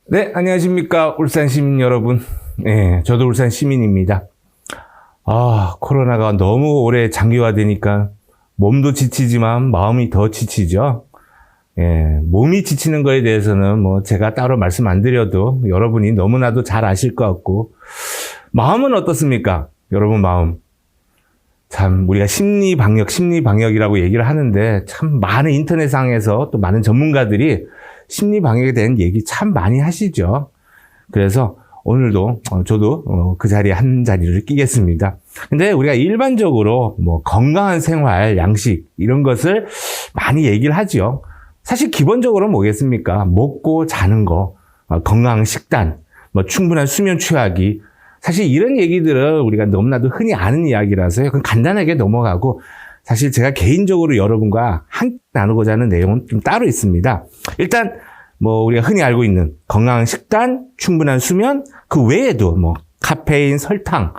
네, 안녕하십니까. 울산 시민 여러분. 네, 저도 울산 시민입니다. 코로나가 너무 오래 장기화되니까 몸도 지치지만 마음이 더 지치죠. 예, 몸이 지치는 거에 대해서는 제가 따로 말씀 안 드려도 여러분이 너무나도 잘 아실 것 같고, 마음은 어떻습니까? 여러분 마음. 참, 우리가 심리방역이라고 얘기를 하는데, 참 많은 인터넷상에서 또 많은 전문가들이 심리방역에 대한 얘기 참 많이 하시죠. 그래서 오늘도 저도 그 자리에 한 자리를 끼겠습니다. 근데 우리가 일반적으로 건강한 생활, 양식 이런 것을 많이 얘기를 하죠. 사실 기본적으로 뭐겠습니까? 먹고 자는 거, 건강한 식단, 충분한 수면 취하기. 사실 이런 얘기들은 우리가 너무나도 흔히 아는 이야기라서요. 그건 간단하게 넘어가고, 사실 제가 개인적으로 여러분과 함께 나누고자 하는 내용은 좀 따로 있습니다. 일단 우리가 흔히 알고 있는 건강한 식단, 충분한 수면, 그 외에도 카페인, 설탕.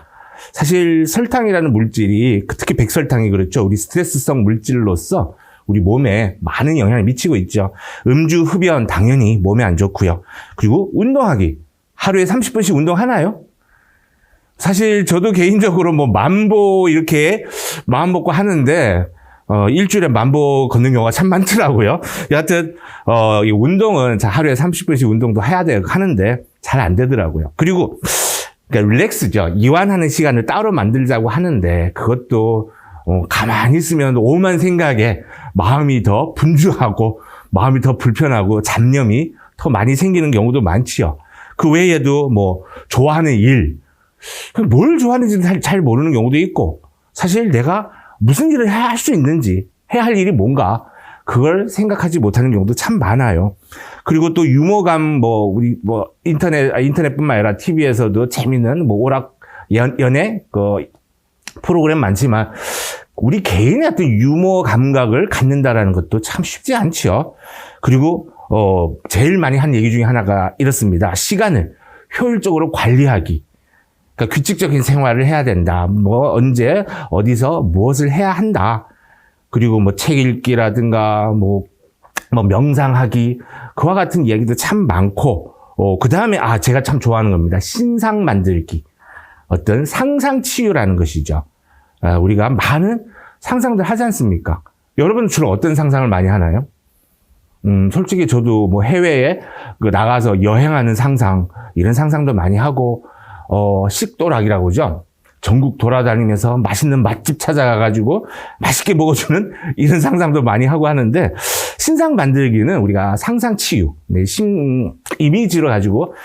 사실 설탕이라는 물질이, 특히 백설탕이 그렇죠. 우리 스트레스성 물질로서 우리 몸에 많은 영향을 미치고 있죠. 음주, 흡연 당연히 몸에 안 좋고요. 그리고 운동하기. 하루에 30분씩 운동하나요? 사실 저도 개인적으로 만보 이렇게 마음 먹고 하는데 일주일에 만보 걷는 경우가 참 많더라고요. 여하튼 이 운동은 하루에 30분씩 운동도 해야 되고 하는데 잘 안 되더라고요. 그리고 그러니까 릴렉스죠. 이완하는 시간을 따로 만들자고 하는데 그것도 가만히 있으면 오만 생각에 마음이 더 분주하고 마음이 더 불편하고 잡념이 더 많이 생기는 경우도 많지요. 그 외에도 좋아하는 일, 뭘 좋아하는지 잘 모르는 경우도 있고, 사실 내가 무슨 일을 해야 할 수 있는지, 해야 할 일이 뭔가, 그걸 생각하지 못하는 경우도 참 많아요. 그리고 또 유머감, 우리 인터넷뿐만 아니라 TV에서도 재밌는 오락 연애 프로그램 많지만, 우리 개인의 어떤 유머 감각을 갖는다라는 것도 참 쉽지 않죠. 그리고 제일 많이 한 얘기 중에 하나가 이렇습니다. 시간을 효율적으로 관리하기. 그러니까 규칙적인 생활을 해야 된다. 언제, 어디서, 무엇을 해야 한다. 그리고 책 읽기라든가, 명상하기. 그와 같은 이야기도 참 많고, 그 다음에, 제가 참 좋아하는 겁니다. 신상 만들기. 어떤 상상 치유라는 것이죠. 우리가 많은 상상들 하지 않습니까? 여러분 주로 어떤 상상을 많이 하나요? 솔직히 저도 해외에 나가서 여행하는 상상, 이런 상상도 많이 하고, 식도락이라고 그러죠. 전국 돌아다니면서 맛있는 맛집 찾아가가지고 맛있게 먹어주는 이런 상상도 많이 하고 하는데, 신상 만들기는 우리가 상상 치유, 이미지로 가지고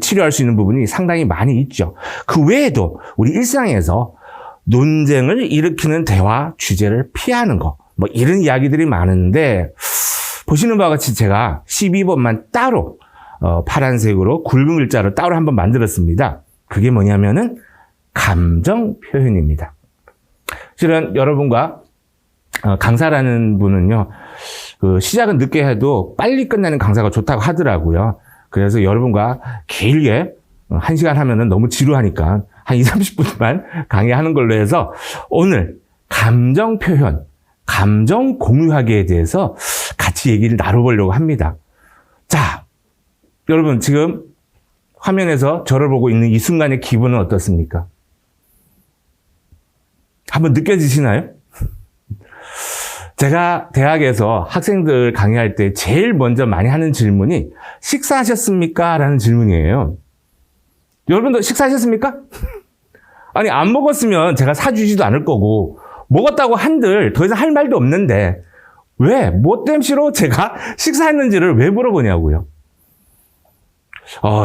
치료할 수 있는 부분이 상당히 많이 있죠. 그 외에도 우리 일상에서 논쟁을 일으키는 대화 주제를 피하는 거, 이런 이야기들이 많은데, 보시는 바와 같이 제가 12번만 따로 파란색으로 굵은 글자로 따로 한번 만들었습니다. 그게 뭐냐면은 감정 표현입니다. 실은 여러분과 강사라는 분은요, 시작은 늦게 해도 빨리 끝나는 강사가 좋다고 하더라고요. 그래서 여러분과 길게 1시간 하면은 너무 지루하니까 한 20-30분만 강의하는 걸로 해서 오늘 감정 표현, 감정 공유하기에 대해서 같이 얘기를 나눠보려고 합니다. 자, 여러분 지금 화면에서 저를 보고 있는 이 순간의 기분은 어떻습니까? 한번 느껴지시나요? 제가 대학에서 학생들 강의할 때 제일 먼저 많이 하는 질문이 식사하셨습니까? 라는 질문이에요. 여러분도 식사하셨습니까? 아니, 안 먹었으면 제가 사주지도 않을 거고, 먹었다고 한들 더 이상 할 말도 없는데, 왜? 뭐 땜시로 제가 식사했는지를 왜 물어보냐고요.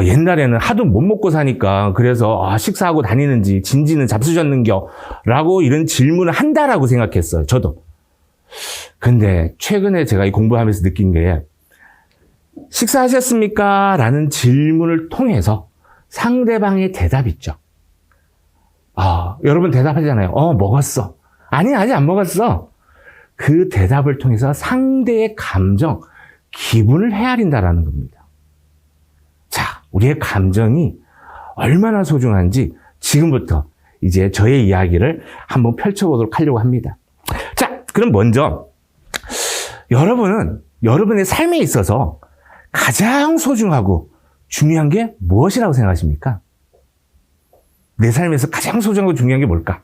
옛날에는 하도 못 먹고 사니까, 그래서, 식사하고 다니는지, 진지는 잡수셨는겨? 라고 이런 질문을 한다라고 생각했어요, 저도. 근데, 최근에 제가 이 공부하면서 느낀 게, 식사하셨습니까? 라는 질문을 통해서 상대방의 대답 있죠. 여러분 대답하잖아요. 먹었어. 아니, 아직 안 먹었어. 그 대답을 통해서 상대의 감정, 기분을 헤아린다라는 겁니다. 자, 우리의 감정이 얼마나 소중한지 지금부터 이제 저의 이야기를 한번 펼쳐보도록 하려고 합니다. 자, 그럼 먼저 여러분은 여러분의 삶에 있어서 가장 소중하고 중요한 게 무엇이라고 생각하십니까? 내 삶에서 가장 소중하고 중요한 게 뭘까?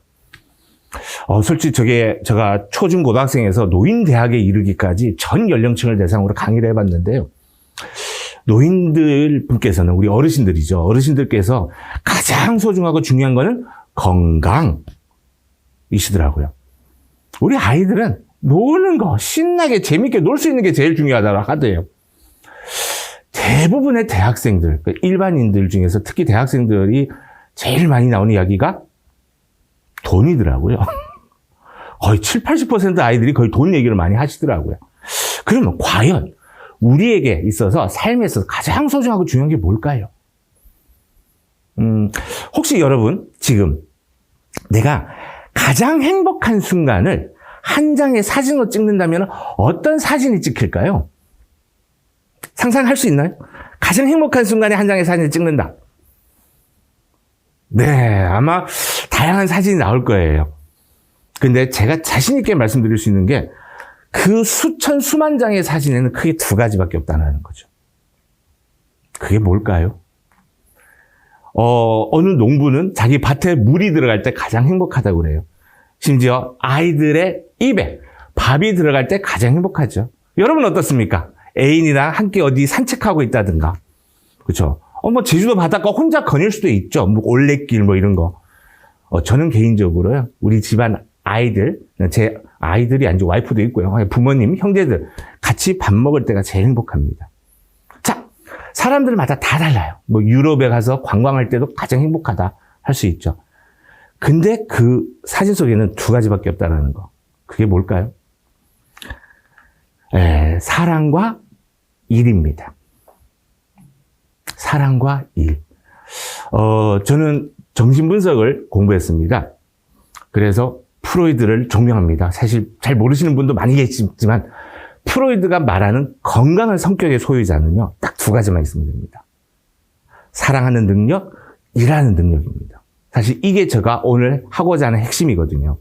솔직히 제가 초중 고등학생에서 노인대학에 이르기까지 전 연령층을 대상으로 강의를 해봤는데요. 노인들 분께서는, 우리 어르신들이죠. 어르신들께서 가장 소중하고 중요한 거는 건강이시더라고요. 우리 아이들은 노는 거, 신나게 재밌게 놀 수 있는 게 제일 중요하다고 하대요. 대부분의 대학생들, 일반인들 중에서 특히 대학생들이 제일 많이 나오는 이야기가 돈이더라고요. 거의 7, 80% 아이들이 거의 돈 얘기를 많이 하시더라고요. 그러면 과연 우리에게 있어서 삶에서 가장 소중하고 중요한 게 뭘까요? 혹시 여러분 지금 내가 가장 행복한 순간을 한 장의 사진으로 찍는다면 어떤 사진이 찍힐까요? 상상할 수 있나요? 가장 행복한 순간에 한 장의 사진을 찍는다. 네, 아마 다양한 사진이 나올 거예요. 근데 제가 자신 있게 말씀드릴 수 있는 게 그 수천, 수만 장의 사진에는 크게 두 가지밖에 없다는 거죠. 그게 뭘까요? 어느 농부는 자기 밭에 물이 들어갈 때 가장 행복하다고 그래요. 심지어 아이들의 입에 밥이 들어갈 때 가장 행복하죠. 여러분 어떻습니까? 애인이랑 함께 어디 산책하고 있다든가. 그렇죠? 제주도 바닷가 혼자 거닐 수도 있죠. 올레길 이런 거. 저는 개인적으로요, 우리 집안 아이들, 제 아이들이 아니죠. 와이프도 있고요. 부모님, 형제들 같이 밥 먹을 때가 제일 행복합니다. 자, 사람들마다 다 달라요. 유럽에 가서 관광할 때도 가장 행복하다 할 수 있죠. 근데 그 사진 속에는 두 가지밖에 없다는 거. 그게 뭘까요? 사랑과 일입니다. 사랑과 일. 저는 정신분석을 공부했습니다. 그래서 프로이드를 존경합니다. 사실 잘 모르시는 분도 많이 계시지만 프로이드가 말하는 건강한 성격의 소유자는요, 딱 두 가지만 있으면 됩니다. 사랑하는 능력, 일하는 능력입니다. 사실 이게 제가 오늘 하고자 하는 핵심이거든요.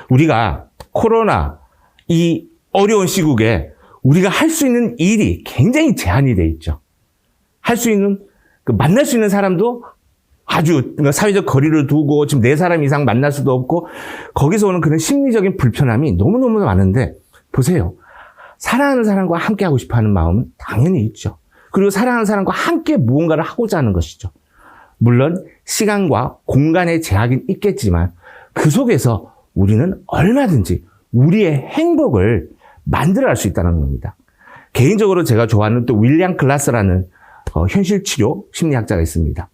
우리가 코로나 이 어려운 시국에 우리가 할 수 있는 일이 굉장히 제한이 돼 있죠. 할 수 있는, 만날 수 있는 사람도 아주 사회적 거리를 두고 지금 4사람 이상 만날 수도 없고 거기서 오는 그런 심리적인 불편함이 너무너무 많은데 보세요. 사랑하는 사람과 함께 하고 싶어 하는 마음은 당연히 있죠. 그리고 사랑하는 사람과 함께 무언가를 하고자 하는 것이죠. 물론 시간과 공간의 제약이 있겠지만 그 속에서 우리는 얼마든지 우리의 행복을 만들어갈 수 있다는 겁니다. 개인적으로 제가 좋아하는 또 윌리엄 클라스라는 현실치료 심리학자가 있습니다.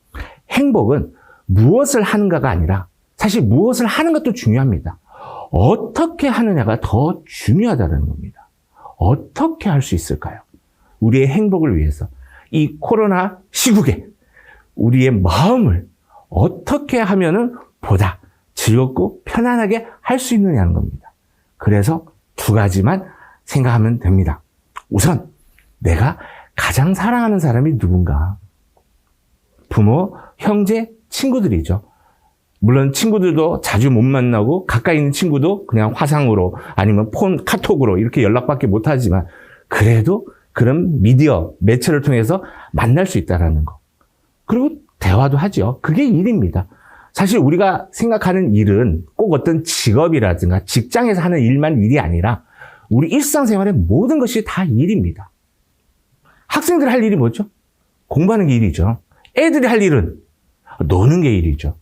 행복은 무엇을 하는가가 아니라 사실 무엇을 하는 것도 중요합니다. 어떻게 하느냐가 더 중요하다는 겁니다. 어떻게 할 수 있을까요? 우리의 행복을 위해서 이 코로나 시국에 우리의 마음을 어떻게 하면은 보다 즐겁고 편안하게 할 수 있느냐는 겁니다. 그래서 두 가지만 생각하면 됩니다. 우선 내가 가장 사랑하는 사람이 누군가? 부모, 형제, 친구들이죠. 물론 친구들도 자주 못 만나고 가까이 있는 친구도 그냥 화상으로 아니면 카톡으로 이렇게 연락밖에 못하지만 그래도 그런 미디어, 매체를 통해서 만날 수 있다는 거. 그리고 대화도 하죠. 그게 일입니다. 사실 우리가 생각하는 일은 꼭 어떤 직업이라든가 직장에서 하는 일만 일이 아니라 우리 일상생활의 모든 것이 다 일입니다. 학생들 할 일이 뭐죠? 공부하는 게 일이죠. 애들이 할 일은 노는 게 일이죠.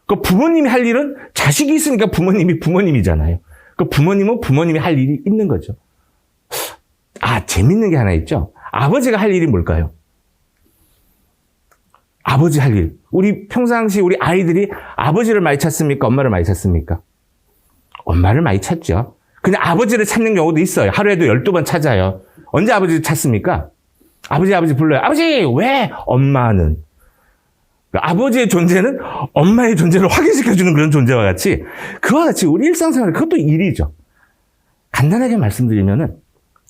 그 부모님이 할 일은 자식이 있으니까 부모님이 부모님이잖아요. 그 부모님은 부모님이 할 일이 있는 거죠. 재밌는 게 하나 있죠. 아버지가 할 일이 뭘까요? 아버지 할 일. 우리 평상시 우리 아이들이 아버지를 많이 찾습니까? 엄마를 많이 찾습니까? 엄마를 많이 찾죠. 근데 아버지를 찾는 경우도 있어요. 하루에도 12번 찾아요. 언제 아버지를 찾습니까? 아버지 불러요. 아버지! 왜? 엄마는. 아버지의 존재는 엄마의 존재를 확인시켜주는 그런 존재와 같이 그와 같이 우리 일상생활 그것도 일이죠. 간단하게 말씀드리면은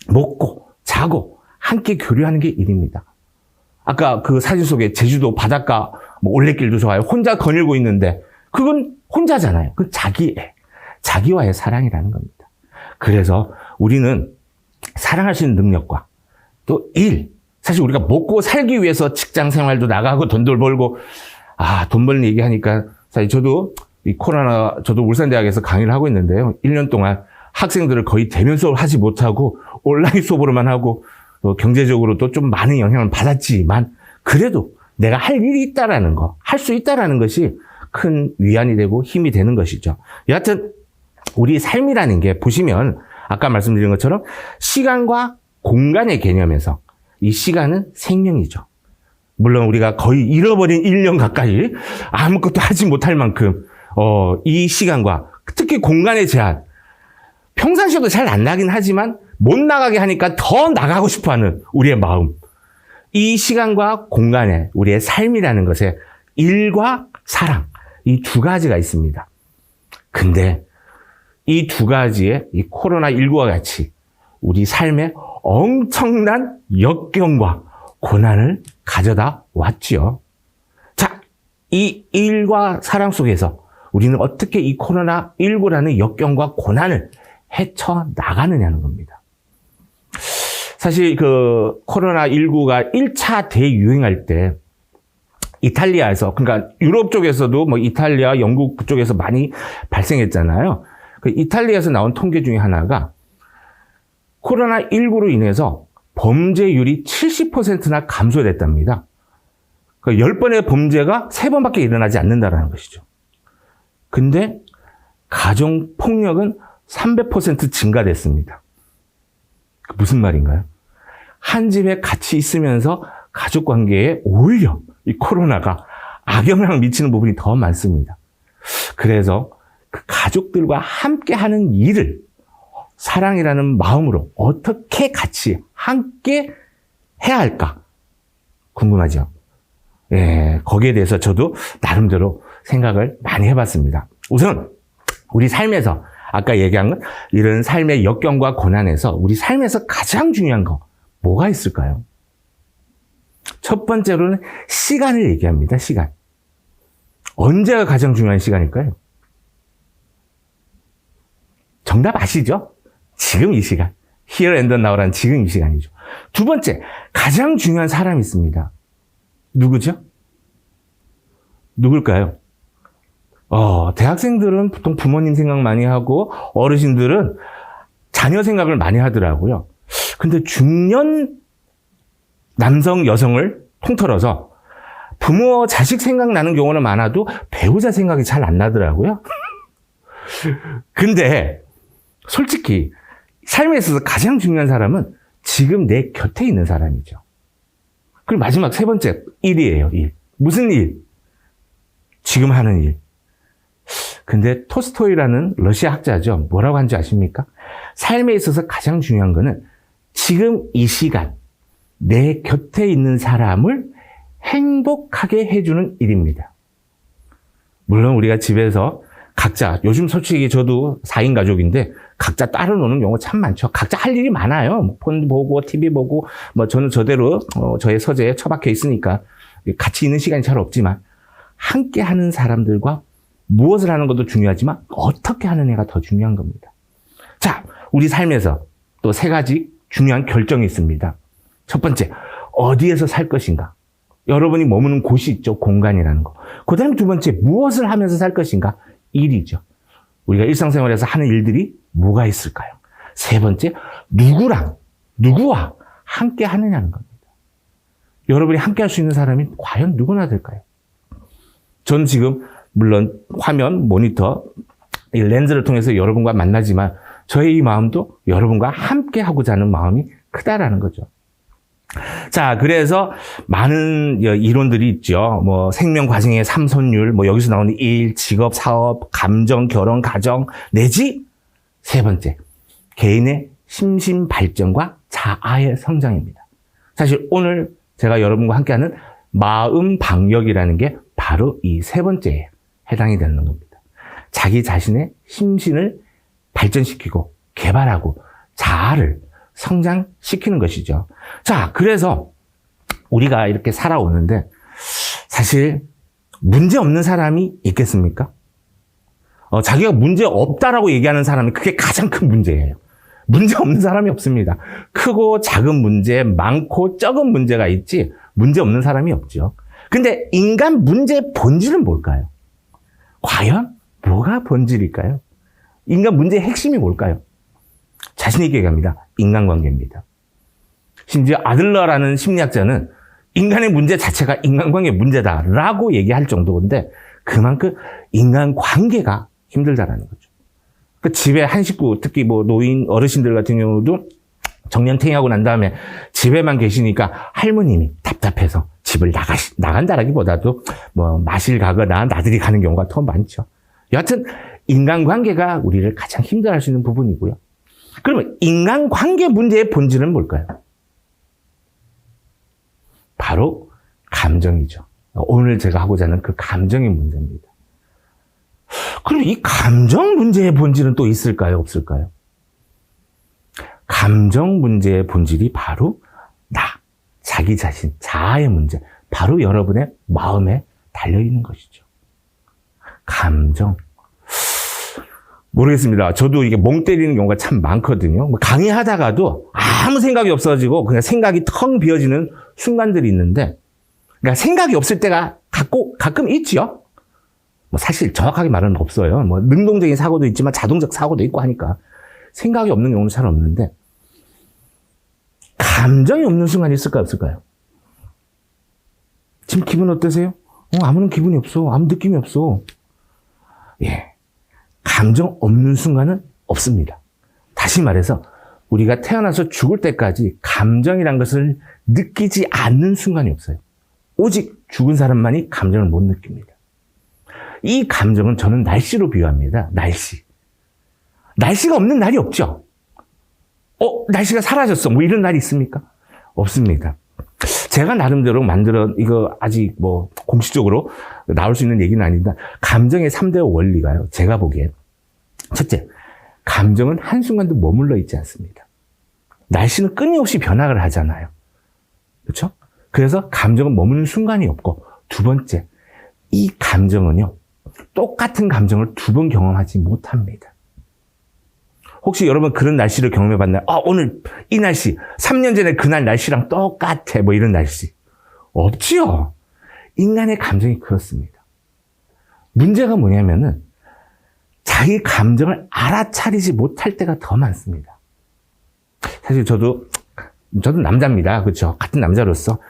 먹고 자고 함께 교류하는 게 일입니다. 아까 그 사진 속에 제주도 바닷가 올레길도 좋아요. 혼자 거닐고 있는데 그건 혼자잖아요. 그건 자기와의 사랑이라는 겁니다. 그래서 우리는 사랑할 수 있는 능력과 또 일. 사실 우리가 먹고 살기 위해서 직장 생활도 나가고 돈도 벌고, 돈 버는 얘기 하니까, 사실 저도 저도 울산대학에서 강의를 하고 있는데요. 1년 동안 학생들을 거의 대면 수업을 하지 못하고 온라인 수업으로만 하고, 경제적으로도 좀 많은 영향을 받았지만, 그래도 내가 할 일이 있다라는 거, 할 수 있다라는 것이 큰 위안이 되고 힘이 되는 것이죠. 여하튼, 우리 삶이라는 게 보시면, 아까 말씀드린 것처럼 시간과 공간의 개념에서 이 시간은 생명이죠. 물론 우리가 거의 잃어버린 1년 가까이 아무것도 하지 못할 만큼 이 시간과 특히 공간의 제한, 평상시에도 잘 안 나긴 하지만 못 나가게 하니까 더 나가고 싶어하는 우리의 마음, 이 시간과 공간에 우리의 삶이라는 것에 일과 사랑, 이 두 가지가 있습니다. 근데 이 두 가지의 이 코로나19와 같이 우리 삶에 엄청난 역경과 고난을 가져다 왔지요. 자, 이 일과 사랑 속에서 우리는 어떻게 이 코로나19라는 역경과 고난을 헤쳐나가느냐는 겁니다. 사실 코로나19가 1차 대유행할 때 이탈리아에서, 그러니까 유럽 쪽에서도 이탈리아, 영국 그쪽에서 많이 발생했잖아요. 그 이탈리아에서 나온 통계 중에 하나가 코로나19로 인해서 범죄율이 70%나 감소됐답니다. 그 10번의 범죄가 3번밖에 일어나지 않는다는 것이죠. 근데 가정폭력은 300% 증가됐습니다. 무슨 말인가요? 한 집에 같이 있으면서 가족관계에 오히려 이 코로나가 악영향을 미치는 부분이 더 많습니다. 그래서 그 가족들과 함께 하는 일을 사랑이라는 마음으로 어떻게 같이 함께 해야 할까 궁금하죠? 예, 거기에 대해서 저도 나름대로 생각을 많이 해봤습니다. 우선 우리 삶에서 아까 얘기한 건 이런 삶의 역경과 고난에서 우리 삶에서 가장 중요한 거 뭐가 있을까요? 첫 번째로는 시간을 얘기합니다. 시간. 언제가 가장 중요한 시간일까요? 정답 아시죠? 지금 이 시간. Here and Now라는 지금 이 시간이죠. 두 번째, 가장 중요한 사람이 있습니다. 누구죠? 누굴까요? 대학생들은 보통 부모님 생각 많이 하고 어르신들은 자녀 생각을 많이 하더라고요. 근데 중년 남성, 여성을 통틀어서 부모, 자식 생각나는 경우는 많아도 배우자 생각이 잘 안 나더라고요. 근데 솔직히 삶에 있어서 가장 중요한 사람은 지금 내 곁에 있는 사람이죠. 그리고 마지막 세 번째, 일이에요. 일. 무슨 일? 지금 하는 일. 근데 토스토이라는 러시아 학자죠. 뭐라고 한지 아십니까? 삶에 있어서 가장 중요한 거는 지금 이 시간 내 곁에 있는 사람을 행복하게 해주는 일입니다. 물론 우리가 집에서 각자, 요즘 솔직히 저도 4인 가족인데 각자 따로 노는 경우가 참 많죠. 각자 할 일이 많아요. 폰 보고 TV 보고 저는 저대로 저의 서재에 처박혀 있으니까 같이 있는 시간이 잘 없지만 함께 하는 사람들과 무엇을 하는 것도 중요하지만 어떻게 하느냐가 더 중요한 겁니다. 자, 우리 삶에서 또 3가지 중요한 결정이 있습니다. 첫 번째, 어디에서 살 것인가? 여러분이 머무는 곳이 있죠. 공간이라는 거. 그 다음에 두 번째, 무엇을 하면서 살 것인가? 일이죠. 우리가 일상생활에서 하는 일들이 뭐가 있을까요? 세 번째, 누구와 함께 하느냐는 겁니다. 여러분이 함께 할 수 있는 사람이 과연 누구나 될까요? 저는 지금 물론 화면, 모니터, 이 렌즈를 통해서 여러분과 만나지만 저의 이 마음도 여러분과 함께 하고자 하는 마음이 크다라는 거죠. 자, 그래서 많은 이론들이 있죠. 생명 과정의 3선율, 여기서 나오는 일, 직업, 사업, 감정, 결혼, 가정, 내지 세 번째, 개인의 심신 발전과 자아의 성장입니다. 사실 오늘 제가 여러분과 함께하는 마음 방역이라는 게 바로 이 세 번째에 해당이 되는 겁니다. 자기 자신의 심신을 발전시키고 개발하고 자아를 성장시키는 것이죠. 자, 그래서 우리가 이렇게 살아오는데 사실 문제 없는 사람이 있겠습니까? 자기가 문제 없다라고 얘기하는 사람이 그게 가장 큰 문제예요. 문제 없는 사람이 없습니다. 크고 작은 문제, 많고 적은 문제가 있지 문제 없는 사람이 없죠. 근데 인간 문제의 본질은 뭘까요? 과연 뭐가 본질일까요? 인간 문제의 핵심이 뭘까요? 자신 있게 얘기합니다. 인간관계입니다. 심지어 아들러라는 심리학자는 인간의 문제 자체가 인간관계 문제다라고 얘기할 정도인데 그만큼 인간관계가 힘들다라는 거죠. 그 집에 한 식구, 특히 뭐 노인, 어르신들 같은 경우도 정년퇴임하고 난 다음에 집에만 계시니까 할머님이 답답해서 집을 나간다라기보다도 뭐 마실 가거나 나들이 가는 경우가 더 많죠. 여하튼 인간관계가 우리를 가장 힘들어할 수 있는 부분이고요. 그러면 인간관계 문제의 본질은 뭘까요? 바로 감정이죠. 오늘 제가 하고자 하는 그 감정의 문제입니다. 그럼 이 감정 문제의 본질은 또 있을까요? 없을까요? 감정 문제의 본질이 바로 나, 자기 자신, 자아의 문제, 바로 여러분의 마음에 달려있는 것이죠. 감정. 모르겠습니다. 저도 이게 멍 때리는 경우가 참 많거든요. 강의하다가도 아무 생각이 없어지고 그냥 생각이 텅 비어지는 순간들이 있는데, 그러니까 생각이 없을 때가 가끔 있지요. 뭐 사실 정확하게 말은 없어요. 뭐 능동적인 사고도 있지만 자동적 사고도 있고 하니까 생각이 없는 경우는 잘 없는데, 감정이 없는 순간이 있을까요, 없을까요? 지금 기분 어떠세요? 아무런 기분이 없어. 아무 느낌이 없어. 예. 감정 없는 순간은 없습니다. 다시 말해서 우리가 태어나서 죽을 때까지 감정이란 것을 느끼지 않는 순간이 없어요. 오직 죽은 사람만이 감정을 못 느낍니다. 이 감정은 저는 날씨로 비유합니다. 날씨. 날씨가 없는 날이 없죠. 날씨가 사라졌어. 뭐 이런 날이 있습니까? 없습니다. 제가 나름대로 이거 아직 뭐 공식적으로 나올 수 있는 얘기는 아닌데, 감정의 3대 원리가요. 제가 보기에. 첫째, 감정은 한순간도 머물러 있지 않습니다. 날씨는 끊임없이 변화를 하잖아요. 그렇죠? 그래서 감정은 머무는 순간이 없고, 두 번째, 이 감정은요, 똑같은 감정을 두 번 경험하지 못합니다. 혹시 여러분 그런 날씨를 경험해 봤나요? 오늘 이 날씨, 3년 전에 그날 날씨랑 똑같아. 뭐 이런 날씨. 없지요. 인간의 감정이 그렇습니다. 문제가 뭐냐면은 자기 감정을 알아차리지 못할 때가 더 많습니다. 사실 저도 남자입니다. 그렇죠? 같은 남자로서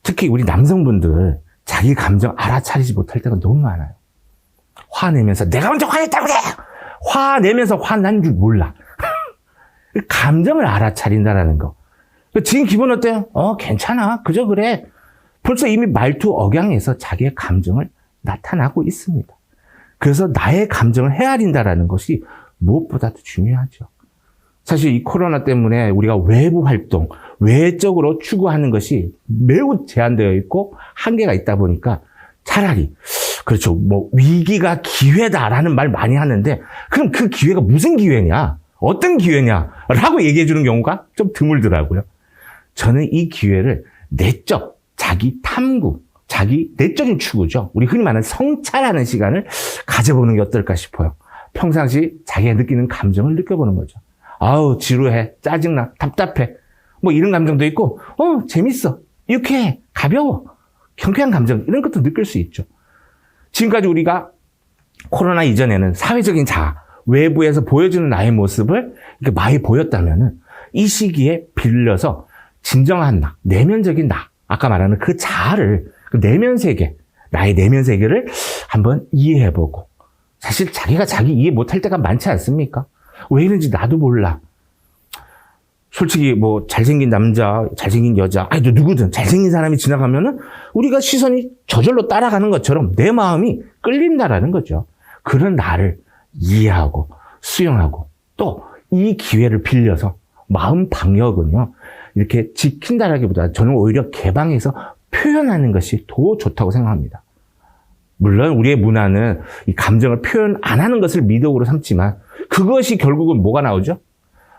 특히 우리 남성분들 자기 감정 알아차리지 못할 때가 너무 많아요. 화내면서 내가 먼저 화냈다고 그래! 화내면서 화난 줄 몰라. 감정을 알아차린다라는 거. 지금 기분 어때요? 괜찮아. 그저 그래. 벌써 이미 말투 억양에서 자기의 감정을 나타나고 있습니다. 그래서 나의 감정을 헤아린다라는 것이 무엇보다도 중요하죠. 사실 이 코로나 때문에 우리가 외부 활동, 외적으로 추구하는 것이 매우 제한되어 있고 한계가 있다 보니까 차라리, 그렇죠, 뭐 위기가 기회다라는 말 많이 하는데, 그럼 그 기회가 무슨 기회냐, 어떤 기회냐라고 얘기해 주는 경우가 좀 드물더라고요. 저는 이 기회를 내적, 자기 탐구, 자기 내적인 추구죠. 우리 흔히 말하는 성찰하는 시간을 가져보는 게 어떨까 싶어요. 평상시 자기가 느끼는 감정을 느껴보는 거죠. 아우, 지루해, 짜증나, 답답해, 뭐 이런 감정도 있고, 재밌어, 유쾌해, 가벼워, 경쾌한 감정, 이런 것도 느낄 수 있죠. 지금까지 우리가 코로나 이전에는 사회적인 자아, 외부에서 보여주는 나의 모습을 이렇게 많이 보였다면은 이 시기에 빌려서 진정한 나, 내면적인 나, 아까 말하는 그 자아를, 그 내면 세계, 나의 내면 세계를 한번 이해해보고, 사실 자기가 자기 이해 못할 때가 많지 않습니까? 왜 이런지 나도 몰라. 솔직히 뭐 잘생긴 남자, 잘생긴 여자, 또 누구든 잘생긴 사람이 지나가면은 우리가 시선이 저절로 따라가는 것처럼 내 마음이 끌린다라는 거죠. 그런 나를 이해하고 수용하고, 또 이 기회를 빌려서 마음 방역은요, 이렇게 지킨다라기보다 저는 오히려 개방해서 표현하는 것이 더 좋다고 생각합니다. 물론 우리의 문화는 이 감정을 표현 안 하는 것을 미덕으로 삼지만, 그것이 결국은 뭐가 나오죠?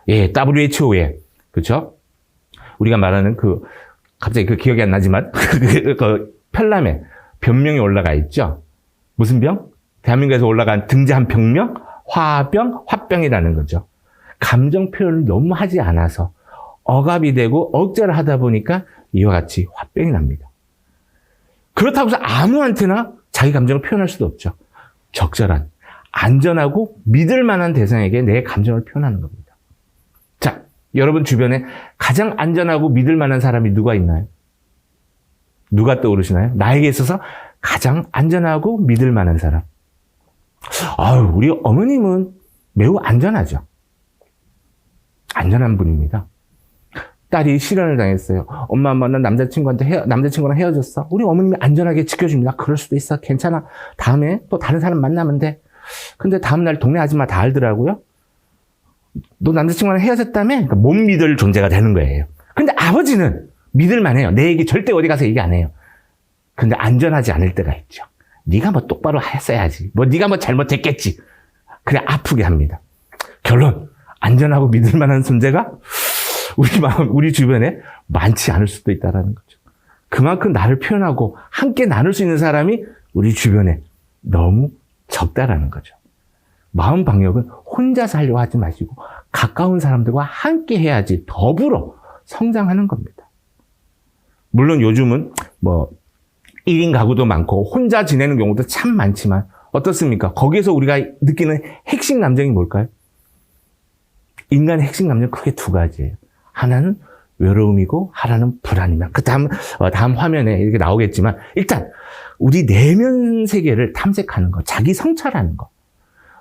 WHO에, 그렇죠? 우리가 말하는 갑자기 기억이 안 나지만, 편람에 병명이 올라가 있죠? 무슨 병? 대한민국에서 올라간 등재한 병명? 화병, 화병이라는 거죠. 감정 표현을 너무 하지 않아서 억압이 되고 억제를 하다 보니까 이와 같이 화병이 납니다. 그렇다고 해서 아무한테나 자기 감정을 표현할 수도 없죠. 적절한, 안전하고 믿을 만한 대상에게 내 감정을 표현하는 겁니다. 자, 여러분 주변에 가장 안전하고 믿을 만한 사람이 누가 있나요? 누가 떠오르시나요? 나에게 있어서 가장 안전하고 믿을 만한 사람. 우리 어머님은 매우 안전하죠. 안전한 분입니다. 딸이 실연을 당했어요. 엄마, 난 남자친구랑 헤어졌어. 우리 어머님이 안전하게 지켜줍니다. 그럴 수도 있어. 괜찮아. 다음에 또 다른 사람 만나면 돼. 근데 다음날 동네 아줌마 다 알더라고요. 너 남자친구랑 헤어졌다며? 그러니까 못 믿을 존재가 되는 거예요. 근데 아버지는 믿을만 해요. 내 얘기 절대 어디 가서 얘기 안 해요. 근데 안전하지 않을 때가 있죠. 네가 뭐 똑바로 했어야지. 네가 뭐 잘못했겠지. 그래 아프게 합니다. 결론, 안전하고 믿을 만한 존재가 우리 주변에 많지 않을 수도 있다는 거죠. 그만큼 나를 표현하고 함께 나눌 수 있는 사람이 우리 주변에 너무 적다라는 거죠. 마음 방역은 혼자서 하려고 하지 마시고 가까운 사람들과 함께 해야지 더불어 성장하는 겁니다. 물론 요즘은 1인 가구도 많고 혼자 지내는 경우도 참 많지만 어떻습니까? 거기에서 우리가 느끼는 핵심 감정이 뭘까요? 인간의 핵심 감정은 크게 두 가지예요. 하나는 외로움이고 하나는 불안이면 그 다음 화면에 이렇게 나오겠지만 일단 우리 내면 세계를 탐색하는 거, 자기 성찰하는 거.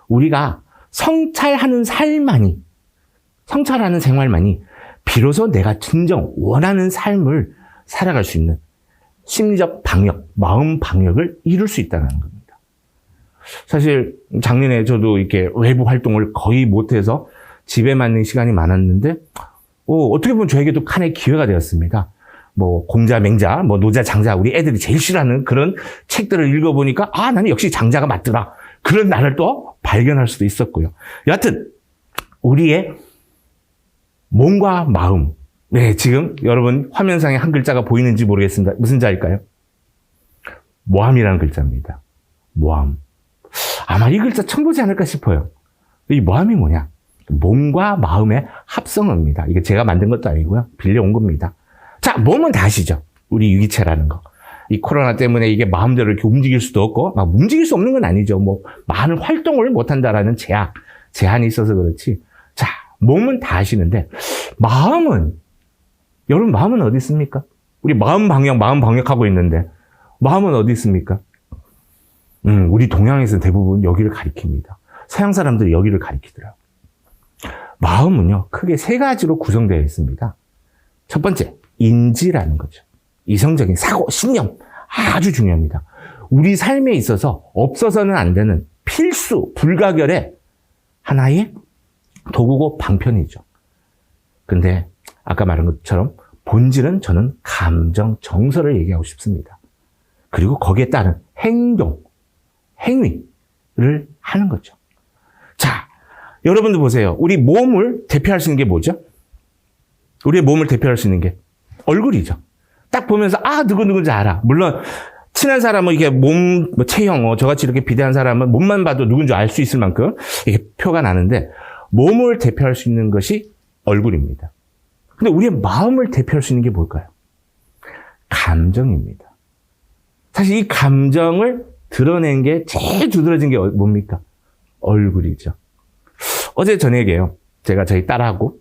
우리가 성찰하는 생활만이 비로소 내가 진정 원하는 삶을 살아갈 수 있는 심리적 방역, 마음 방역을 이룰 수 있다는 겁니다. 사실 작년에 저도 이렇게 외부 활동을 거의 못해서 집에만 있는 시간이 많았는데 어떻게 보면 저에게도 하나의 기회가 되었습니다. 공자, 맹자, 노자, 장자, 우리 애들이 제일 싫어하는 그런 책들을 읽어보니까 나는 역시 장자가 맞더라. 그런 나를 또 발견할 수도 있었고요. 여하튼 우리의 몸과 마음, 네, 지금 여러분 화면상에 한 글자가 보이는지 모르겠습니다. 무슨 자일까요? 모함이라는 글자입니다. 모함. 아마 이 글자 처음 보지 않을까 싶어요. 이 모함이 뭐냐? 몸과 마음의 합성어입니다. 이게 제가 만든 것도 아니고요. 빌려온 겁니다. 자, 몸은 다 아시죠? 우리 유기체라는 거. 이 코로나 때문에 이게 마음대로 이렇게 움직일 수도 없고, 움직일 수 없는 건 아니죠. 많은 활동을 못한다라는 제한이 있어서 그렇지. 자, 몸은 다 아시는데, 여러분 마음은 어디 있습니까? 우리 마음 방역하고 있는데, 마음은 어디 있습니까? 우리 동양에서는 대부분 여기를 가리킵니다. 서양 사람들이 여기를 가리키더라고요. 마음은요, 크게 세 가지로 구성되어 있습니다. 첫 번째, 인지라는 거죠. 이성적인 사고, 신념. 아주 중요합니다. 우리 삶에 있어서 없어서는 안 되는 필수, 불가결의 하나의 도구고 방편이죠. 근데 아까 말한 것처럼 본질은 저는 감정, 정서를 얘기하고 싶습니다. 그리고 거기에 따른 행동, 행위를 하는 거죠. 자, 여러분들 보세요. 우리 몸을 대표할 수 있는 게 뭐죠? 우리의 몸을 대표할 수 있는 게 얼굴이죠. 딱 보면서 누구누구인지 알아. 물론 친한 사람은 이게 체형, 저같이 이렇게 비대한 사람은 몸만 봐도 누군지 알 수 있을 만큼 이게 표가 나는데 몸을 대표할 수 있는 것이 얼굴입니다. 근데 우리의 마음을 대표할 수 있는 게 뭘까요? 감정입니다. 사실 이 감정을 드러낸 게 제일 두드러진 게 뭡니까? 얼굴이죠. 어제 저녁에요. 제가 저희 딸하고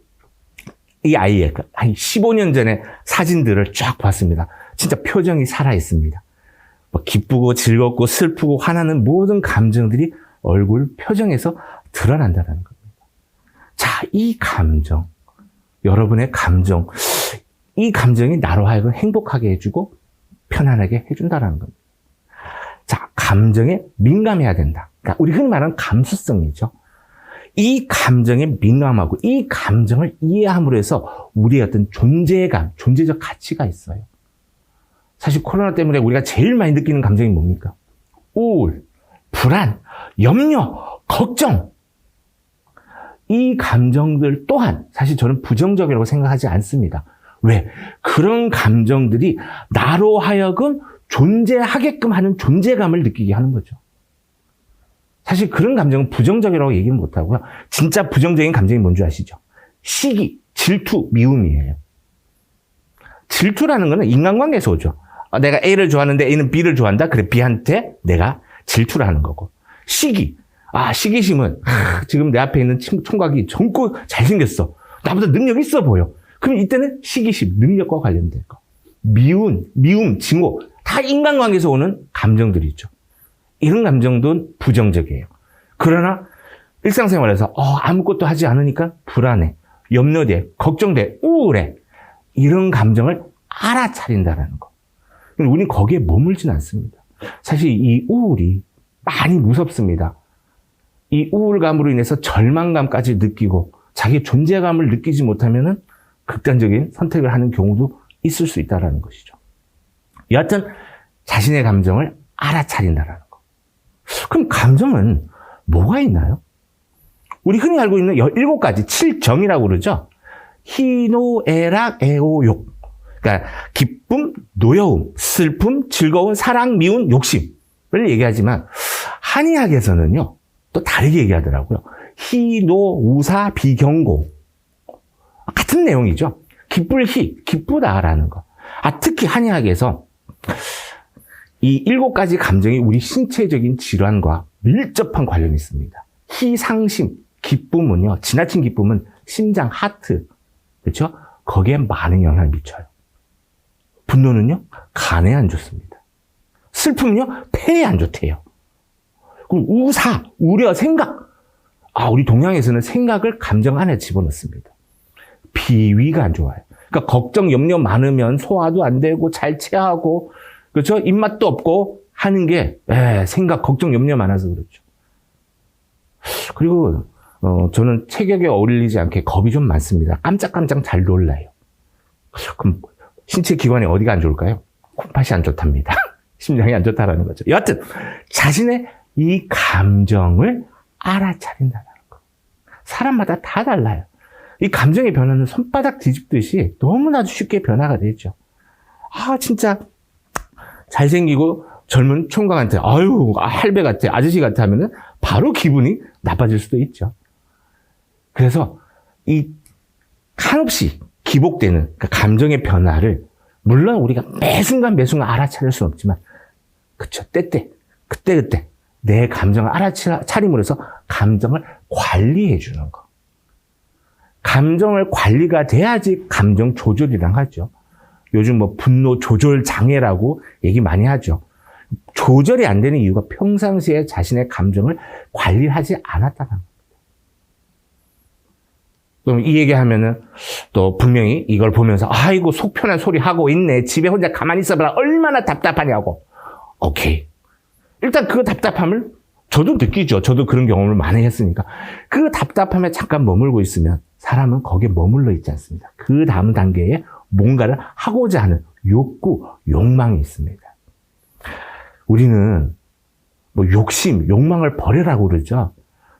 이 아이의 한 15년 전에 사진들을 쫙 봤습니다. 진짜 표정이 살아있습니다. 기쁘고 즐겁고 슬프고 화나는 모든 감정들이 얼굴 표정에서 드러난다는 겁니다. 자, 이 감정, 여러분의 감정, 이 감정이 나로 하여금 행복하게 해주고 편안하게 해준다는 겁니다. 자, 감정에 민감해야 된다. 그러니까 우리 흔히 말하는 감수성이죠. 이 감정에 민감하고 이 감정을 이해함으로 해서 우리의 어떤 존재감, 존재적 가치가 있어요. 사실 코로나 때문에 우리가 제일 많이 느끼는 감정이 뭡니까? 우울, 불안, 염려, 걱정. 이 감정들 또한 사실 저는 부정적이라고 생각하지 않습니다. 왜? 그런 감정들이 나로 하여금 존재하게끔 하는 존재감을 느끼게 하는 거죠. 사실 그런 감정은 부정적이라고 얘기는 못하고요. 진짜 부정적인 감정이 뭔지 아시죠? 시기, 질투, 미움이에요. 질투라는 거는 인간관계에서 오죠. 내가 A를 좋아하는데 A는 B를 좋아한다? 그래, B한테 내가 질투를 하는 거고. 시기. 시기심은, 지금 내 앞에 있는 총각이 젊고 잘생겼어. 나보다 능력 있어 보여. 그럼 이때는 시기심, 능력과 관련된 거. 미움, 증오. 다 인간관계에서 오는 감정들이죠. 이런 감정도 부정적이에요. 그러나 일상생활에서 아무것도 하지 않으니까 불안해, 염려돼, 걱정돼, 우울해. 이런 감정을 알아차린다는 거. 우리는 거기에 머물진 않습니다. 사실 이 우울이 많이 무섭습니다. 이 우울감으로 인해서 절망감까지 느끼고 자기 존재감을 느끼지 못하면은 극단적인 선택을 하는 경우도 있을 수 있다는 것이죠. 여하튼 자신의 감정을 알아차린다는 거. 그럼 감정은 뭐가 있나요? 우리 흔히 알고 있는 17가지 7정이라고 그러죠. 희노애락 애오욕. 그러니까 기쁨, 노여움, 슬픔, 즐거움, 사랑, 미움, 욕심을 얘기하지만 한의학에서는요 또 다르게 얘기하더라고요. 희노우사 비경고. 같은 내용이죠. 기쁠 희, 기쁘다라는 거. 특히 한의학에서 이 7가지 감정이 우리 신체적인 질환과 밀접한 관련이 있습니다. 희상심, 기쁨은요, 지나친 기쁨은 심장, 하트, 그렇죠? 거기에 많은 영향을 미쳐요. 분노는요, 간에 안 좋습니다. 슬픔은요, 폐에 안 좋대요. 그리고 우사, 우려, 생각. 우리 동양에서는 생각을 감정 안에 집어넣습니다. 비위가 안 좋아요. 그러니까 걱정, 염려 많으면 소화도 안 되고 잘 체하고, 그렇죠? 입맛도 없고 하는 게 생각, 걱정, 염려 많아서 그렇죠. 그리고 저는 체격에 어울리지 않게 겁이 좀 많습니다. 깜짝깜짝 잘 놀라요. 그럼 신체 기관에 어디가 안 좋을까요? 콩팥이 안 좋답니다. 심장이 안 좋다라는 거죠. 여하튼 자신의 이 감정을 알아차린다는 거. 사람마다 다 달라요. 이 감정의 변화는 손바닥 뒤집듯이 너무나도 쉽게 변화가 되죠. 진짜 잘생기고 젊은 총각한테 할배 같아, 아저씨 같아 하면은 바로 기분이 나빠질 수도 있죠. 그래서 이 한없이 기복되는 그 감정의 변화를 물론 우리가 매 순간 알아차릴 수는 없지만 그쵸, 그때 내 감정을 알아차림으로써 감정을 관리해 주는 거. 감정을 관리가 돼야지 감정 조절이랑 하죠. 요즘 분노 조절 장애라고 얘기 많이 하죠. 조절이 안 되는 이유가 평상시에 자신의 감정을 관리하지 않았다는 겁니다. 그럼 이 얘기하면은 또 분명히 이걸 보면서 아이고 속 편한 소리 하고 있네. 집에 혼자 가만히 있어봐라. 얼마나 답답하냐고. 오케이. 일단 그 답답함을 저도 느끼죠. 저도 그런 경험을 많이 했으니까. 그 답답함에 잠깐 머물고 있으면 사람은 거기에 머물러 있지 않습니다. 그 다음 단계에 뭔가를 하고자 하는 욕구, 욕망이 있습니다. 우리는 욕심, 욕망을 버리라고 그러죠.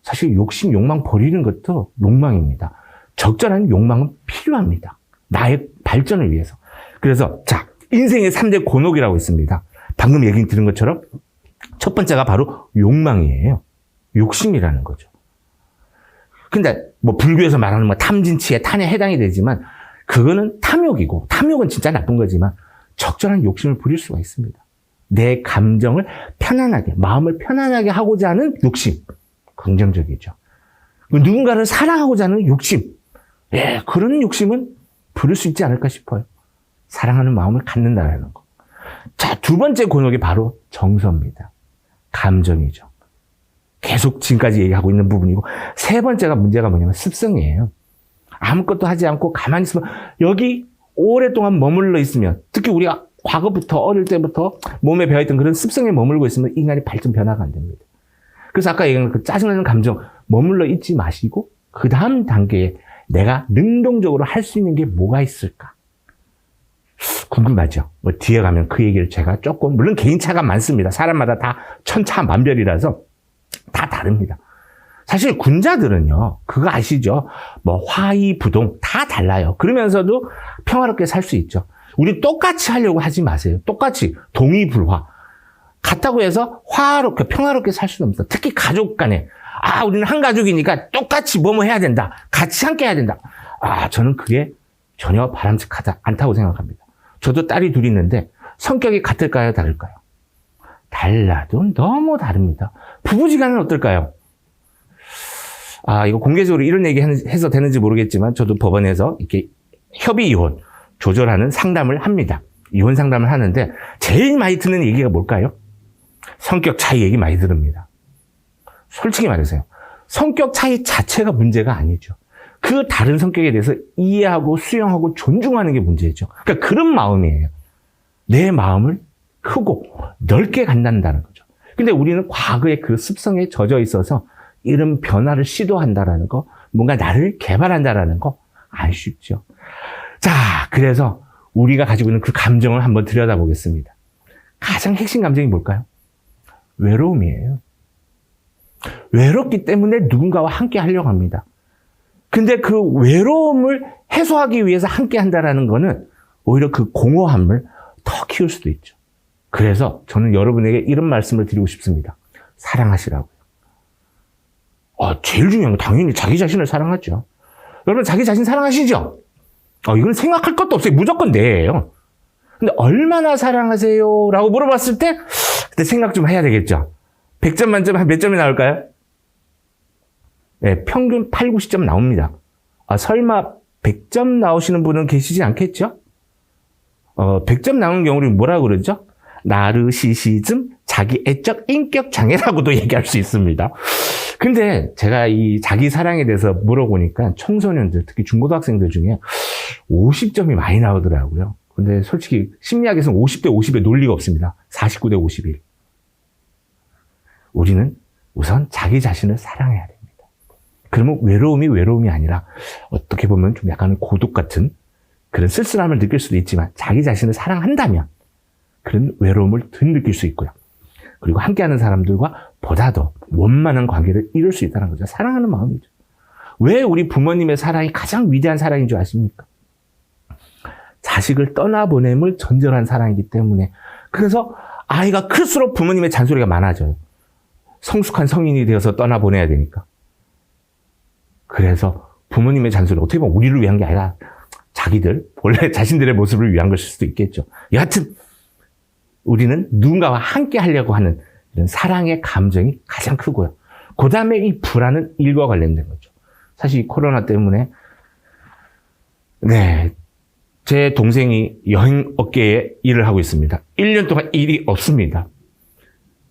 사실 욕심, 욕망 버리는 것도 욕망입니다. 적절한 욕망은 필요합니다. 나의 발전을 위해서. 그래서 인생의 3대 곤혹이라고 있습니다. 방금 얘기 들은 것처럼 첫 번째가 바로 욕망이에요. 욕심이라는 거죠. 근데 불교에서 말하는 탐진치에 탄에 해당이 되지만 그거는 탐욕이고 탐욕은 진짜 나쁜 거지만 적절한 욕심을 부릴 수가 있습니다. 내 감정을 편안하게, 마음을 편안하게 하고자 하는 욕심. 긍정적이죠. 누군가를 사랑하고자 하는 욕심. 그런 욕심은 부릴 수 있지 않을까 싶어요. 사랑하는 마음을 갖는다는 거. 두 번째 곤혹이 바로 정서입니다. 감정이죠. 계속 지금까지 얘기하고 있는 부분이고, 세 번째가 문제가 뭐냐면 습성이에요. 아무것도 하지 않고 가만히 있으면, 여기 오랫동안 머물러 있으면, 특히 우리가 과거부터 어릴 때부터 몸에 배어있던 그런 습성에 머물고 있으면 인간이 발전 변화가 안 됩니다. 그래서 아까 얘기한 그 짜증나는 감정 머물러 있지 마시고 그 다음 단계에 내가 능동적으로 할 수 있는 게 뭐가 있을까? 궁금하죠? 뒤에 가면 그 얘기를 제가 조금, 물론 개인차가 많습니다. 사람마다 다 천차만별이라서 다 다릅니다. 사실 군자들은요, 그거 아시죠? 화의부동 다 달라요. 그러면서도 평화롭게 살 수 있죠. 우리 똑같이 하려고 하지 마세요. 똑같이 동의불화. 같다고 해서 화롭게 평화롭게 살 수는 없어. 특히 가족 간에 우리는 한 가족이니까 똑같이 뭐뭐 해야 된다. 같이 함께 해야 된다. 저는 그게 전혀 바람직하지 않다고 생각합니다. 저도 딸이 둘이 있는데 성격이 같을까요? 다를까요? 달라도 너무 다릅니다. 부부지간은 어떨까요? 이거 공개적으로 이런 얘기 해서 되는지 모르겠지만 저도 법원에서 이렇게 협의 이혼 조절하는 상담을 합니다. 이혼 상담을 하는데 제일 많이 듣는 얘기가 뭘까요? 성격 차이 얘기 많이 들읍니다. 솔직히 말해서요. 성격 차이 자체가 문제가 아니죠. 그 다른 성격에 대해서 이해하고 수용하고 존중하는 게 문제죠. 그러니까 그런 마음이에요. 내 마음을 크고 넓게 갖는다는 거죠. 근데 우리는 과거의 그 습성에 젖어 있어서 이런 변화를 시도한다라는 거, 뭔가 나를 개발한다라는 거 안 쉽죠. 자, 그래서 우리가 가지고 있는 그 감정을 한번 들여다보겠습니다. 가장 핵심 감정이 뭘까요? 외로움이에요. 외롭기 때문에 누군가와 함께 하려고 합니다. 근데 그 외로움을 해소하기 위해서 함께 한다라는 거는 오히려 그 공허함을 더 키울 수도 있죠. 그래서 저는 여러분에게 이런 말씀을 드리고 싶습니다. 사랑하시라고요. 제일 중요한 건 당연히 자기 자신을 사랑하죠. 여러분 자기 자신 사랑하시죠? 이건 생각할 것도 없어요. 무조건 네예요. 근데 얼마나 사랑하세요? 라고 물어봤을 때 그때 생각 좀 해야 되겠죠. 100점 만점에 한 몇 점이 나올까요? 네, 평균 8, 90점 나옵니다. 설마 100점 나오시는 분은 계시지 않겠죠? 100점 나오는 경우를 뭐라고 그러죠? 나르시시즘, 자기 애적 인격 장애라고도 얘기할 수 있습니다. 근데 제가 이 자기 사랑에 대해서 물어보니까 청소년들, 특히 중고등학생들 중에 50점이 많이 나오더라고요. 근데 솔직히 심리학에서는 50대 50의 논리가 없습니다. 49대 51. 우리는 우선 자기 자신을 사랑해야 됩니다. 그러면 외로움이 아니라 어떻게 보면 좀 약간 고독 같은 그런 쓸쓸함을 느낄 수도 있지만 자기 자신을 사랑한다면 그런 외로움을 덜 느낄 수 있고요. 그리고 함께하는 사람들과 보다 더 원만한 관계를 이룰 수 있다는 거죠. 사랑하는 마음이죠. 왜 우리 부모님의 사랑이 가장 위대한 사랑인 줄 아십니까? 자식을 떠나보냄을 전제한 사랑이기 때문에. 그래서 아이가 클수록 부모님의 잔소리가 많아져요. 성숙한 성인이 되어서 떠나보내야 되니까. 그래서 부모님의 잔소리 어떻게 보면 우리를 위한 게 아니라 자기들 원래 자신들의 모습을 위한 것일 수도 있겠죠. 여하튼 우리는 누군가와 함께 하려고 하는 이런 사랑의 감정이 가장 크고요. 그 다음에 이 불안은 일과 관련된 거죠. 사실 이 코로나 때문에 제 동생이 여행 업계에 일을 하고 있습니다. 1년 동안 일이 없습니다.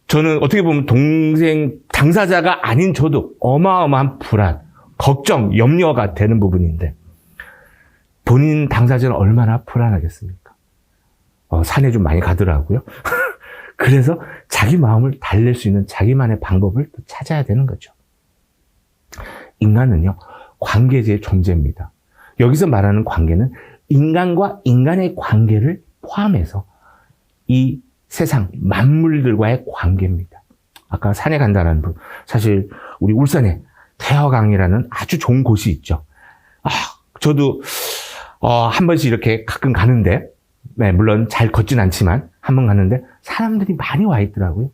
저는 어떻게 보면 동생 당사자가 아닌 저도 어마어마한 불안, 걱정, 염려가 되는 부분인데 본인 당사자는 얼마나 불안하겠습니까? 산에 좀 많이 가더라고요. 그래서 자기 마음을 달랠 수 있는 자기만의 방법을 또 찾아야 되는 거죠. 인간은요, 관계제의 존재입니다. 여기서 말하는 관계는 인간과 인간의 관계를 포함해서 이 세상 만물들과의 관계입니다. 아까 산에 간다는 분, 사실 우리 울산에 태화강이라는 아주 좋은 곳이 있죠. 저도 한 번씩 이렇게 가끔 가는데, 물론 잘 걷진 않지만 한 번 갔는데 사람들이 많이 와 있더라고요.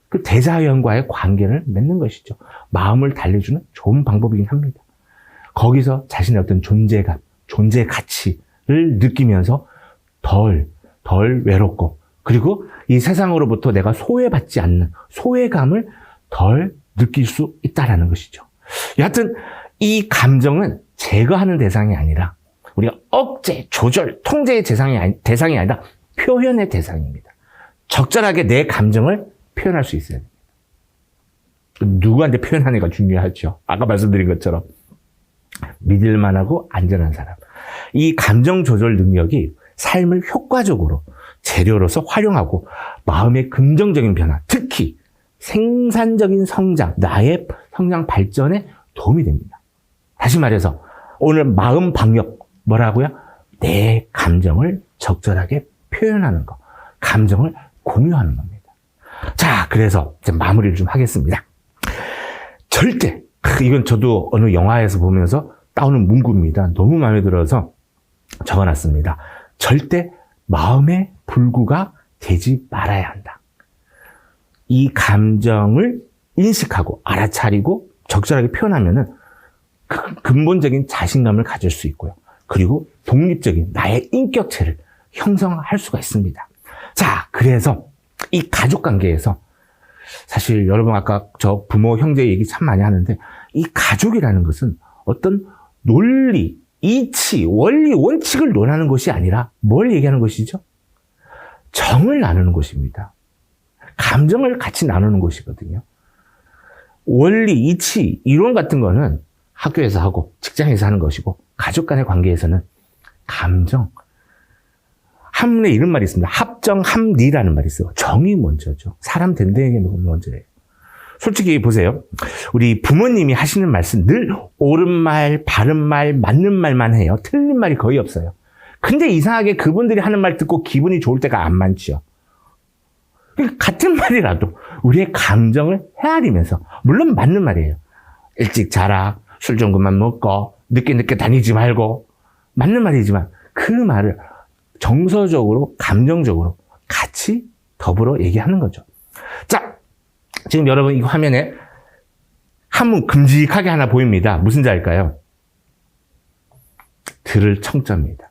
그 대자연과의 관계를 맺는 것이죠. 마음을 달래주는 좋은 방법이긴 합니다. 거기서 자신의 어떤 존재감, 존재 가치를 느끼면서 덜 외롭고, 그리고 이 세상으로부터 내가 소외받지 않는 소외감을 덜 느낄 수 있다는 것이죠. 여하튼 이 감정은 제거하는 대상이 아니라 우리가 억제, 조절, 통제의 대상이 아니라 표현의 대상입니다. 적절하게 내 감정을 표현할 수 있어야 됩니다. 누구한테 표현하는 게 중요하죠. 아까 말씀드린 것처럼 믿을만하고 안전한 사람. 이 감정 조절 능력이 삶을 효과적으로 재료로서 활용하고 마음의 긍정적인 변화, 특히 생산적인 성장, 나의 성장 발전에 도움이 됩니다. 다시 말해서 오늘 마음 방역 뭐라고요? 내 감정을 적절하게 표현하는 거, 감정을 공유하는 겁니다. 자, 그래서 이제 마무리를 좀 하겠습니다. 절대, 이건 저도 어느 영화에서 보면서 따오는 문구입니다. 너무 마음에 들어서 적어놨습니다. 절대 마음의 불구가 되지 말아야 한다. 이 감정을 인식하고 알아차리고 적절하게 표현하면은 근본적인 자신감을 가질 수 있고요. 그리고 독립적인 나의 인격체를 형성할 수가 있습니다. 자, 그래서 이 가족 관계에서 사실 여러분 아까 저 부모, 형제 얘기 참 많이 하는데 이 가족이라는 것은 어떤 논리, 이치, 원리, 원칙을 논하는 것이 아니라 뭘 얘기하는 것이죠? 정을 나누는 것입니다. 감정을 같이 나누는 것이거든요. 원리, 이치, 이론 같은 거는 학교에서 하고 직장에서 하는 것이고 가족 간의 관계에서는 감정, 한문에 이런 말이 있습니다. 합정합리라는 말이 있어요. 정이 먼저죠. 사람 된다는 게 먼저예요. 솔직히 보세요. 우리 부모님이 하시는 말씀 늘 옳은 말, 바른 말, 맞는 말만 해요. 틀린 말이 거의 없어요. 근데 이상하게 그분들이 하는 말 듣고 기분이 좋을 때가 안 많죠. 같은 말이라도 우리의 감정을 헤아리면서, 물론 맞는 말이에요. 일찍 자라, 술 좀 그만 먹고, 늦게 다니지 말고, 맞는 말이지만 그 말을 정서적으로, 감정적으로 같이 더불어 얘기하는 거죠. 자, 지금 여러분 이 화면에 한문 큼직하게 하나 보입니다. 무슨 자일까요? 들을 청자입니다.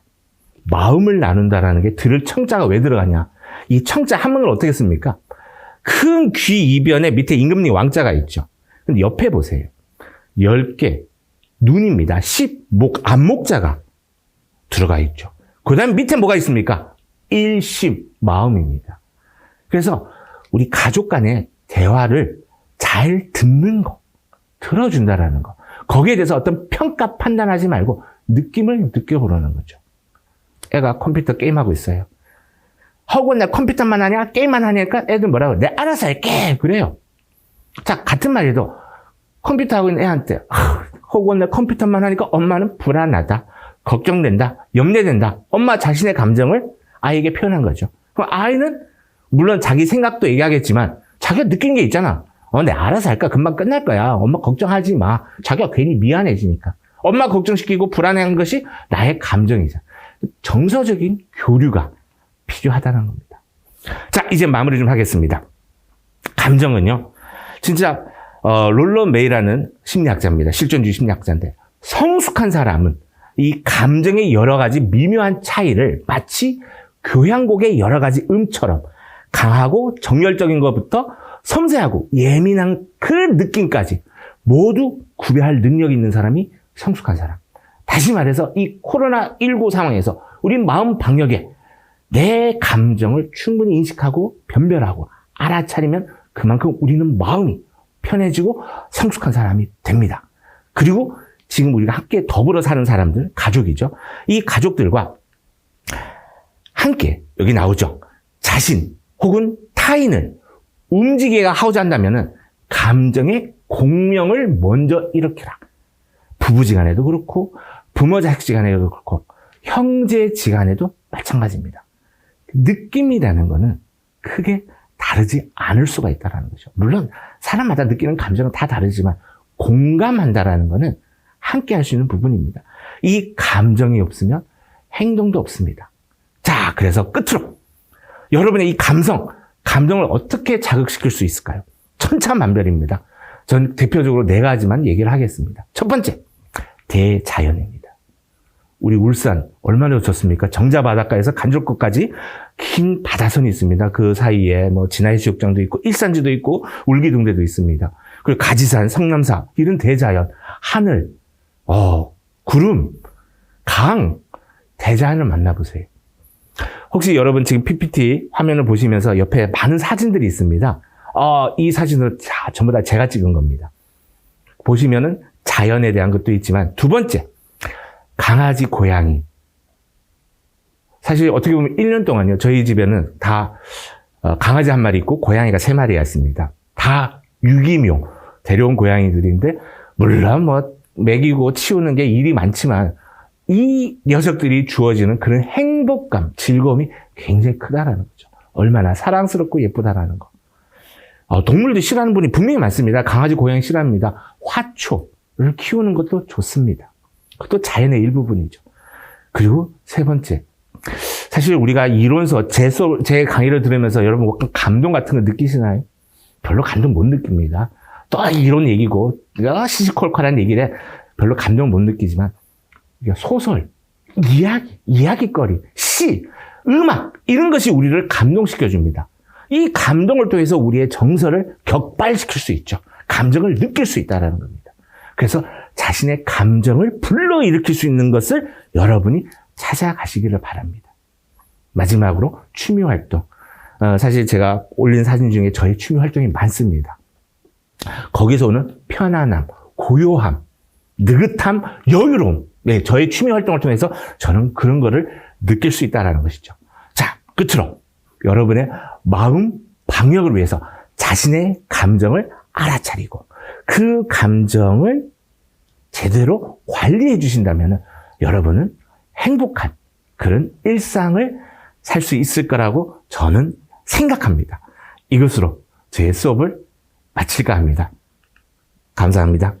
마음을 나눈다라는 게 들을 청자가 왜 들어가냐? 이 청자 한문을 어떻게 씁니까? 큰 귀 이변에 밑에 임금니 왕자가 있죠. 근데 옆에 보세요. 10개 눈입니다. 10목 안목자가 들어가 있죠. 그 다음 밑에 뭐가 있습니까? 일심 마음입니다. 그래서 우리 가족 간의 대화를 잘 듣는 거, 들어준다라는 거. 거기에 대해서 어떤 평가 판단하지 말고 느낌을 느껴보라는 거죠. 애가 컴퓨터 게임하고 있어요. 허구 내 컴퓨터만 하냐? 게임만 하니까 애들 뭐라고? 내 알아서 할게! 그래요. 자, 같은 말이도 컴퓨터 하고 있는 애한테 허구 내 컴퓨터만 하니까 엄마는 불안하다, 걱정된다, 염려된다. 엄마 자신의 감정을 아이에게 표현한 거죠. 그럼 아이는 물론 자기 생각도 얘기하겠지만 자기가 느낀 게 있잖아. 내 알아서 할까? 금방 끝날 거야. 엄마 걱정하지 마. 자기가 괜히 미안해지니까. 엄마 걱정시키고 불안해한 것이 나의 감정이잖아. 정서적인 교류가 필요하다는 겁니다. 자, 이제 마무리 좀 하겠습니다. 감정은요, 진짜 롤런 메이라는 심리학자입니다. 실존주의 심리학자인데, 성숙한 사람은 이 감정의 여러 가지 미묘한 차이를 마치 교향곡의 여러 가지 음처럼 강하고 정열적인 것부터 섬세하고 예민한 그 느낌까지 모두 구별할 능력이 있는 사람이 성숙한 사람. 다시 말해서 이 코로나19 상황에서 우리 마음 방역에 내 감정을 충분히 인식하고 변별하고 알아차리면 그만큼 우리는 마음이 편해지고 성숙한 사람이 됩니다. 그리고 지금 우리가 함께 더불어 사는 사람들, 가족이죠. 이 가족들과 함께 여기 나오죠. 자신 혹은 타인을 움직이게 하고자 한다면은 감정의 공명을 먼저 일으키라. 부부지간에도 그렇고 부모자식지간에도 그렇고 형제지간에도 마찬가지입니다. 느낌이라는 거는 크게 다르지 않을 수가 있다는 거죠. 물론 사람마다 느끼는 감정은 다 다르지만 공감한다라는 거는 함께 할 수 있는 부분입니다. 이 감정이 없으면 행동도 없습니다. 자, 그래서 끝으로 여러분의 이 감정을 어떻게 자극시킬 수 있을까요? 천차만별입니다. 전 대표적으로 4가지만 얘기를 하겠습니다. 첫 번째, 대자연입니다. 우리 울산 얼마나 좋습니까? 정자 바닷가에서 간접골까지 긴 바다선이 있습니다. 그 사이에 뭐 진화해수욕장도 있고 일산지도 있고 울기둥대도 있습니다. 그리고 가지산, 성남사 이런 대자연, 하늘, 구름, 강, 대자연을 만나보세요. 혹시 여러분 지금 PPT 화면을 보시면서 옆에 많은 사진들이 있습니다. 이 사진은 전부 다 제가 찍은 겁니다. 보시면은 자연에 대한 것도 있지만 두 번째, 강아지, 고양이. 사실 어떻게 보면 1년 동안요, 저희 집에는 다 강아지 1마리 있고 고양이가 3마리가 있습니다. 다 유기묘, 데려온 고양이들인데 물론 뭐 먹이고 치우는 게 일이 많지만 이 녀석들이 주어지는 그런 행복감, 즐거움이 굉장히 크다라는 거죠. 얼마나 사랑스럽고 예쁘다라는 거. 동물도 싫어하는 분이 분명히 많습니다. 강아지, 고양이 싫어합니다. 화초를 키우는 것도 좋습니다. 그것도 자연의 일부분이죠. 그리고 세 번째, 사실 우리가 이론서, 제 강의를 들으면서 여러분 감동 같은 거 느끼시나요? 별로 감동 못 느낍니다. 또 이런 얘기고, 시시콜콜한 얘기를 별로 감동 못 느끼지만, 소설, 이야기거리, 시, 음악, 이런 것이 우리를 감동시켜줍니다. 이 감동을 통해서 우리의 정서를 격발시킬 수 있죠. 감정을 느낄 수 있다는 겁니다. 그래서 자신의 감정을 불러일으킬 수 있는 것을 여러분이 찾아가시기를 바랍니다. 마지막으로 취미활동. 사실 제가 올린 사진 중에 저의 취미활동이 많습니다. 거기서 오는 편안함, 고요함, 느긋함, 여유로움. 네, 저의 취미활동을 통해서 저는 그런 거를 느낄 수 있다는 것이죠. 자, 끝으로 여러분의 마음 방역을 위해서 자신의 감정을 알아차리고 그 감정을 제대로 관리해 주신다면 여러분은 행복한 그런 일상을 살 수 있을 거라고 저는 생각합니다. 이것으로 제 수업을 마칠까 합니다. 감사합니다.